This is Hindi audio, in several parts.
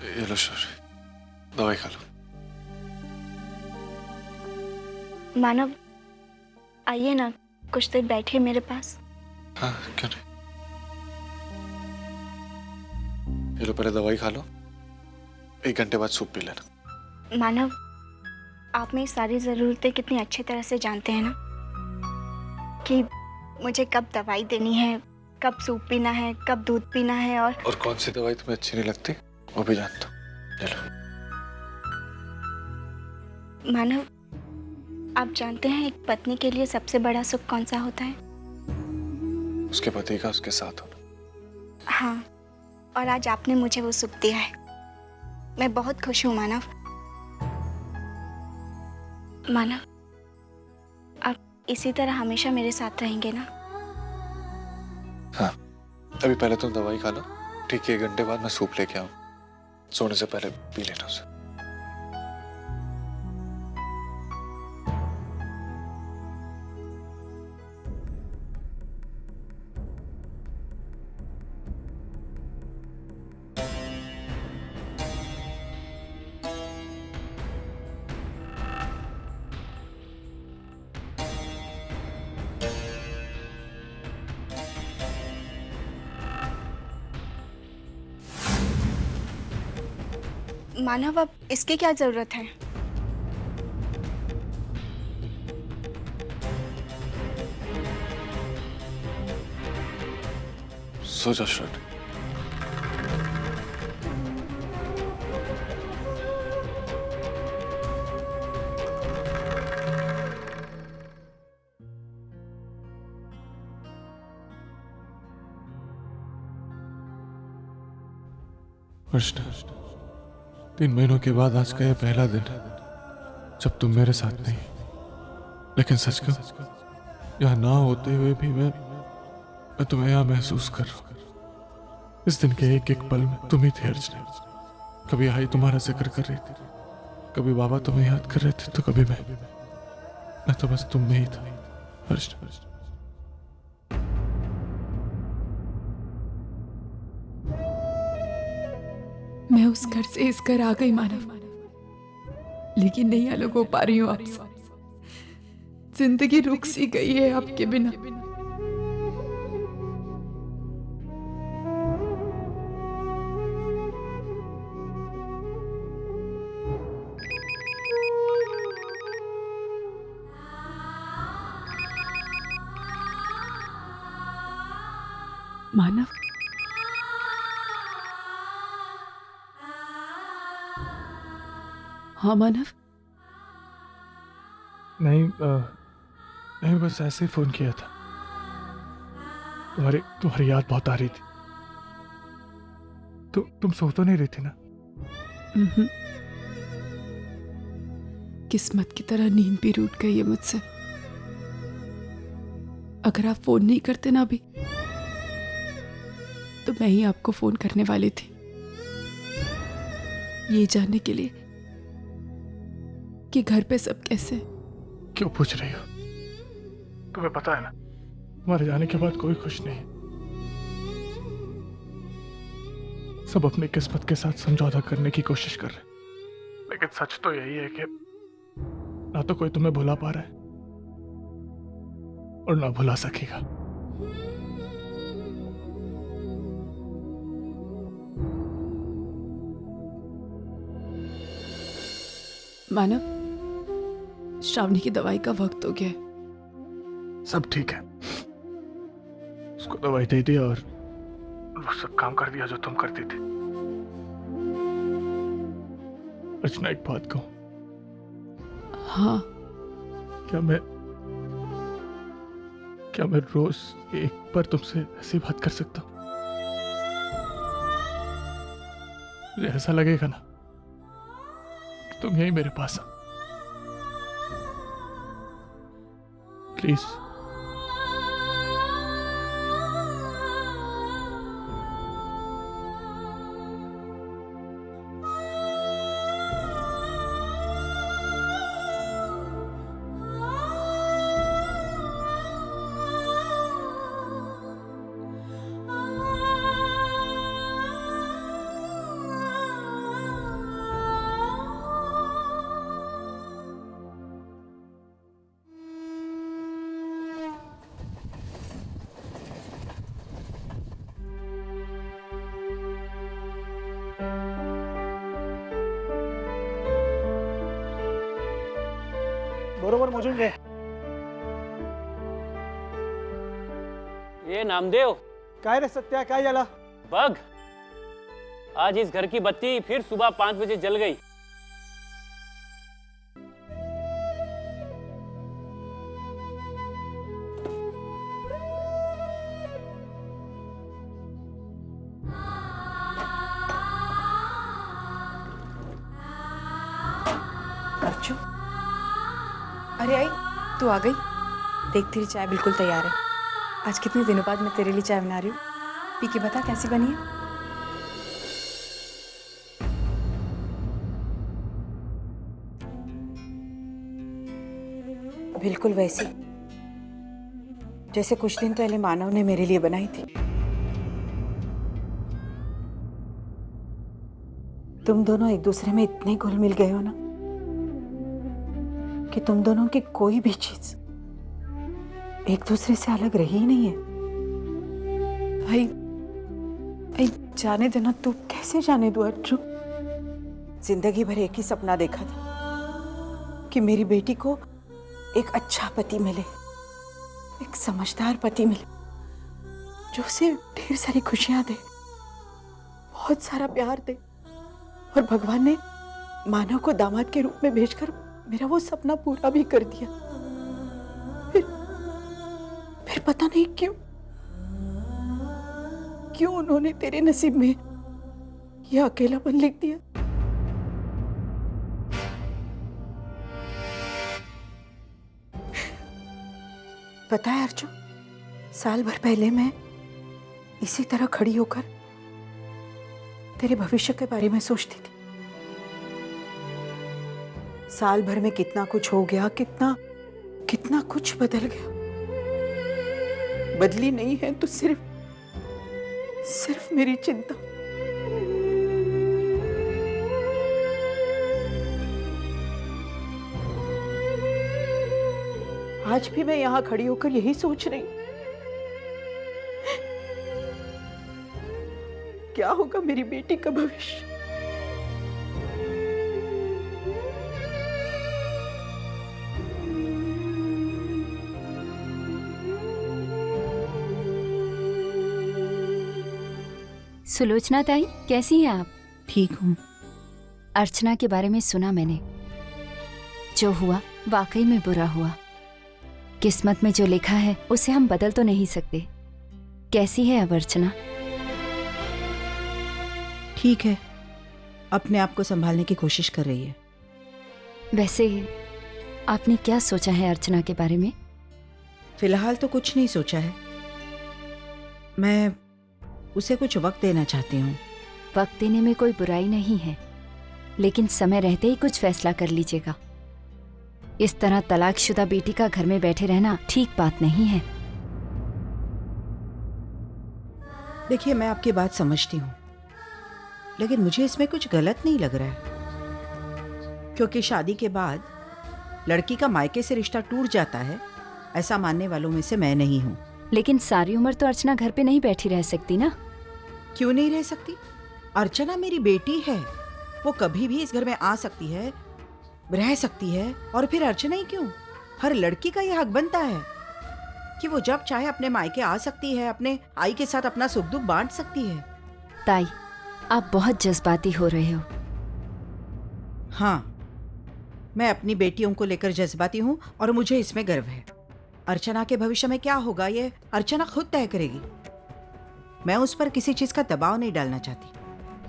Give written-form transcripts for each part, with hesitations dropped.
ये लो शौर्य, दवाई खा लो। मानव, आइए ना, कुछ देर बैठिए मेरे पास। हाँ, क्यों नहीं। ये लो, पहले दवाई खा लो, 1 घंटे बाद सूप पी लेना। मानव, आप मेरी सारी ज़रूरतें कितनी अच्छी तरह से जानते हैं ना, कि मुझे कब दवाई देनी है, कब सूप पीना है, कब दूध पीना है। और कौन सी दवाई तुम्हें अच्छी नहीं लगती वो भी जानता हूँ। ये लो। मानव, आप जानते हैं एक पत्नी के लिए सबसे बड़ा सुख कौन सा होता है? उसके पति का उसके साथ होना। हाँ, और आज आपने मुझे वो सुख दिया है। मैं बहुत खुश हूँ मानव। मानव, आप इसी तरह हमेशा मेरे साथ रहेंगे ना? हाँ, अभी पहले तुम दवाई खा लो, ठीक है 1 घंटे बाद मैं सूप लेके आऊँ, सोने से पहले पी लेना उसे। मानव, अब इसकी क्या ज़रूरत है? सो जाओ शौर्य। अर्चना, 3 महीनों के बाद आज का यह पहला दिन है जब तुम मेरे साथ नहीं। लेकिन सच कहूं, यहाँ ना होते हुए भी मैं तुम्हें यहाँ महसूस कर रहा हूँ। इस दिन के एक एक पल में तुम ही थे अर्चना। कभी आई तुम्हारा जिक्र कर रही थी, कभी बाबा तुम्हें याद कर रहे थे, तो कभी मैं तो बस तुम में ही था अर्चना। मैं उस घर से इस घर आ गई मानव, लेकिन नहीं अलग हो पा रही हूँ आपसे। जिंदगी रुक सी गई है आपके बिना। मानव, हाँ मानव। नहीं, बस ऐसे ही फोन किया था। तुम्हारी याद बहुत आ रही थी। तुम सो तो नहीं रही थी ना? किस्मत की तरह नींद भी रूठ गई है मुझसे। अगर आप फोन नहीं करते ना अभी, तो मैं ही आपको फोन करने वाली थी, ये जानने के लिए कि घर पे सब कैसे हैं। क्यों पूछ रही हो? तुम्हें पता है ना, तुम्हारे जाने के बाद कोई खुश नहीं है। सब अपनी किस्मत के साथ समझौता करने की कोशिश कर रहे, लेकिन सच तो यही है कि ना तो कोई तुम्हें भुला पा रहा है और ना भुला सकेगा। मानव, श्रावणी की दवाई का वक्त हो गया है। सब ठीक है, उसको दवाई दे दिया और वो सब काम कर दिया जो तुम करती थी। अर्चना, एक बात कहूं? हाँ। क्या मैं रोज एक बार तुमसे ऐसी बात कर सकता हूं? मुझे ऐसा लगेगा ना कि तुम यही मेरे पास हो। प्लीज। बरोबर मोजून घे. ये नामदेव, काय रे सत्या, काय झालं? बग, आज इस घर की बत्ती फिर सुबह 5 बजे जल गई. अर्चू, अरे आई, तू आ गई. देख तेरी चाय बिल्कुल तैयार है. आज कितने दिनों बाद मैं तेरे लिए चाय बना रही हूँ. पी के बता कैसी बनी है. बिल्कुल वैसी जैसे कुछ दिन पहले मानव ने मेरे लिए बनाई थी. तुम दोनों एक दूसरे में इतने घुल मिल गए हो ना कि तुम दोनों की कोई भी चीज एक दूसरे से अलग रही ही नहीं है. भाई भाई जाने देना. तू कैसे जाने दो अर्जु. जिंदगी भर एक ही सपना देखा था कि मेरी बेटी को एक अच्छा पति मिले, एक समझदार पति मिले जो उसे ढेर सारी खुशियां दे, बहुत सारा प्यार दे. और भगवान ने मानव को दामाद के रूप में भेजकर मेरा वो सपना पूरा भी कर दिया. फिर पता नहीं क्यों उन्होंने तेरे नसीब में यह अकेलापन लिख दिया. पता है अर्जुन, साल भर पहले मैं इसी तरह खड़ी होकर तेरे भविष्य के बारे में सोचती थी. साल भर में कितना कुछ हो गया, कितना कुछ बदल गया. बदली नहीं है तो सिर्फ मेरी चिंता. आज भी मैं यहां खड़ी होकर यही सोच रही हूं, क्या होगा मेरी बेटी का भविष्य. सुलोचना ताई, कैसी हैं आप? ठीक हूं. अर्चना के बारे में सुना मैंने. जो हुआ वाकई में बुरा हुआ. किस्मत में जो लिखा है उसे हम बदल तो नहीं सकते. कैसी है अब अर्चना? ठीक है, अपने आप को संभालने की कोशिश कर रही है. वैसे आपने क्या सोचा है अर्चना के बारे में? फिलहाल तो कुछ नहीं सोचा है. मैं उसे कुछ वक्त देना चाहती हूँ. वक्त देने में कोई बुराई नहीं है, लेकिन समय रहते ही कुछ फैसला कर लीजिएगा. इस तरह तलाकशुदा बेटी का घर में बैठे रहना ठीक बात नहीं है. देखिए, मैं आपकी बात समझती हूँ, लेकिन मुझे इसमें कुछ गलत नहीं लग रहा है. क्योंकि शादी के बाद लड़की का मायके से रिश्ता टूट जाता है, ऐसा मानने वालों में से मैं नहीं हूँ. लेकिन सारी उम्र तो अर्चना घर पे नहीं बैठी रह सकती ना. क्यों नहीं रह सकती? अर्चना मेरी बेटी है. वो कभी भी इस घर में आ सकती है, रह सकती है. और फिर अर्चना ही क्यों? हर लड़की का यह हक बनता है कि वो जब चाहे अपने मायके आ सकती है, अपने आई के साथ अपना सुख दुख बांट सकती है. ताई, आप बहुत जज्बाती हो रहे हो. हाँ, मैं अपनी बेटियों को लेकर जज्बाती हूँ और मुझे इसमें गर्व है. अर्चना के भविष्य में क्या होगा ये अर्चना खुद तय करेगी. मैं उस पर किसी चीज का दबाव नहीं डालना चाहती.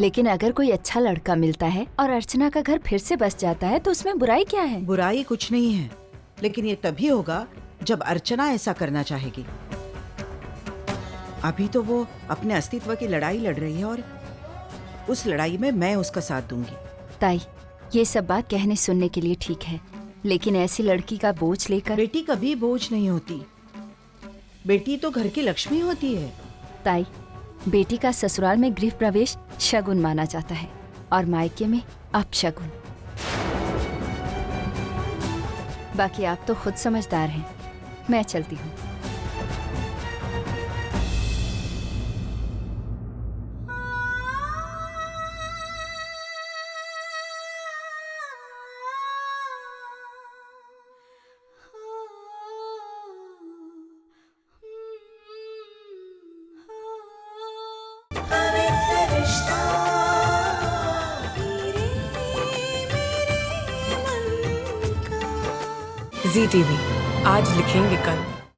लेकिन अगर कोई अच्छा लड़का मिलता है और अर्चना का घर फिर से बस जाता है तो उसमें बुराई क्या है? बुराई कुछ नहीं है, लेकिन ये तभी होगा जब अर्चना ऐसा करना चाहेगी. अभी तो वो अपने अस्तित्व की लड़ाई लड़ रही है और उस लड़ाई में मैं उसका साथ दूंगी. ताई, ये सब बात कहने सुनने के लिए ठीक है, लेकिन ऐसी लड़की का बोझ लेकर... बेटी कभी बोझ नहीं होती. बेटी तो घर की लक्ष्मी होती है. ताई, बेटी का ससुराल में गृह प्रवेश शगुन माना जाता है और मायके में अपशगुन. बाकी आप तो खुद समझदार हैं. मैं चलती हूँ. जी टीवी, आज लिखेंगे कल।